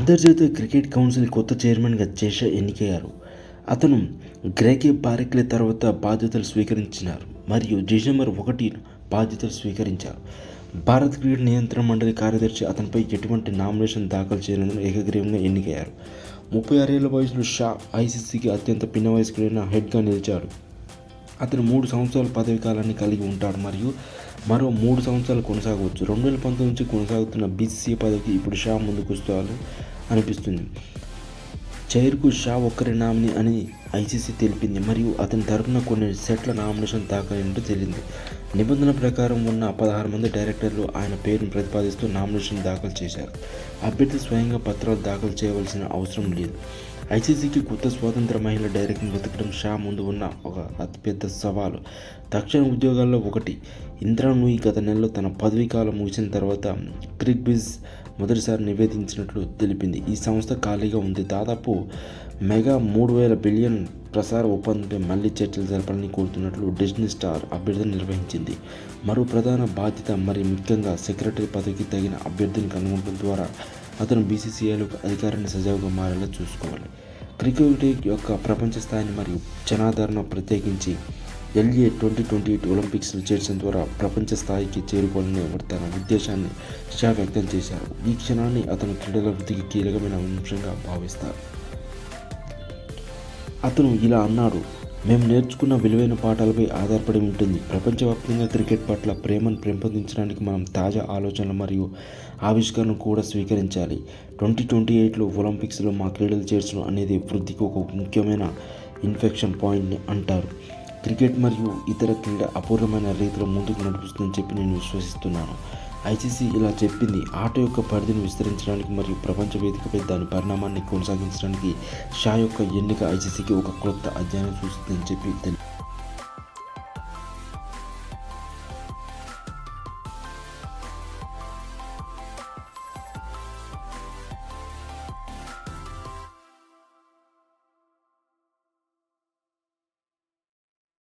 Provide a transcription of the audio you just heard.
అంతర్జాతీయ cricket council కొత్త చైర్మన్గా జేషా ఎన్నికయ్యారు. అతను గ్రెగ్ బారెక్లే తర్వాత బాధ్యతలు స్వీకరించినారు మరియు డిసెంబర్ 1 బాధ్యతలు స్వీకరించారు. భారత క్రికెట్ నియంత్రణ మండలి కార్యదర్శి అతనిపై ఎటువంటి నామినేషన్ దాఖలు చేయనందున ఏకగ్రీవంగా ఎన్నికయ్యారు. 36 ఏళ్ల వయసులో షా ఐసీసీకి అత్యంత పిన్న వయస్కుడైన హెడ్గా నిలిచాడు. అతను 3 సంవత్సరాల పదవీ కాలాన్ని కలిగి ఉంటాడు మరియు మరో 3 సంవత్సరాలు కొనసాగవచ్చు. 2019 నుంచి కొనసాగుతున్న బీసీసీఐ పదవికి ఇప్పుడు షా ముందుకొస్తాడు అనిపిస్తుంది. చైర్కు షా ఒక్కరే నామినీ అని ఐసీసీ తెలిపింది మరియు అతని తరపున కొన్ని సెట్ల నామినేషన్ దాఖలైనట్టు తేలింది. నిబంధన ప్రకారం ఉన్న 16 మంది డైరెక్టర్లు ఆయన పేరును ప్రతిపాదిస్తూ నామినేషన్ దాఖలు చేశారు. అభ్యర్థి స్వయంగా పత్రాలు దాఖలు చేయవలసిన అవసరం లేదు. ఐసీసీకి కొత్త స్వతంత్ర మహిళా డైరెక్టర్ని వెతకడం షా ముందు ఉన్న ఒక అతిపెద్ద సవాలు. తక్షణ ఉద్యోగాల్లో ఒకటి. ఇందిరా నూయి గత నెలలో తన పదవీ కాలం ముగిసిన తర్వాత క్రిక్బీజ్ మొదటిసారి నివేదించినట్లు తెలిపింది. ఈ సంస్థ ఖాళీగా ఉంది. దాదాపు మెగా 3,000 బిలియన్ ప్రసార ఒప్పందంపై మళ్లీ చర్చలు జరపాలని కోరుతున్నట్లు డిజ్నీ స్టార్ అభ్యర్థన నిర్వహించింది. మరో ప్రధాన బాధ్యత మరి ముఖ్యంగా సెక్రటరీ పదవికి తగిన అభ్యర్థిని కనుగొనడం ద్వారా అతను బీసీసీఐలో అధికారాన్ని సజావుగా మారేలా చూసుకోవాలి. క్రికెట్ యొక్క ప్రపంచ స్థాయిని మరియు జనాదరణ ప్రత్యేకించి LA 2028 ఒలింపిక్స్లో చేర్చడం ద్వారా ప్రపంచ స్థాయికి చేరుకోవాలని తన ఉద్దేశాన్ని షా వ్యక్తం చేశారు. ఈ క్షణాన్ని అతను క్రీడల వృద్ధికి కీలకమైన అంశంగా భావిస్తారు. అతను ఇలా అన్నాడు, మేము నేర్చుకున్న విలువైన పాఠాలపై ఆధారపడి ఉంటుంది. ప్రపంచవ్యాప్తంగా క్రికెట్ పట్ల ప్రేమను పెంపొందించడానికి మనం తాజా ఆలోచనలు మరియు ఆవిష్కరణను కూడా స్వీకరించాలి. 2028లో ఒలింపిక్స్లో మా క్రీడలు చేర్చడం అనేది వృద్ధికి ఒక ముఖ్యమైన ఇన్ఫెక్షన్ పాయింట్ని అంటారు. క్రికెట్ మరియు ఇతర క్రీడ అపూర్వమైన రీతిలో ముందుకు నడుపుతుందని చెప్పి నేను విశ్వసిస్తున్నాను. ఐసీసీ ఇలా చెప్పింది. ఆట యొక్క పరిధిని విస్తరించడానికి మరియు ప్రపంచ వేదికపై దాని పరిణామాన్ని కొనసాగించడానికి షా యొక్క ఎన్నిక ఐసీసీకి ఒక కొత్త అధ్యాయం సూచిస్తుందని చెప్పి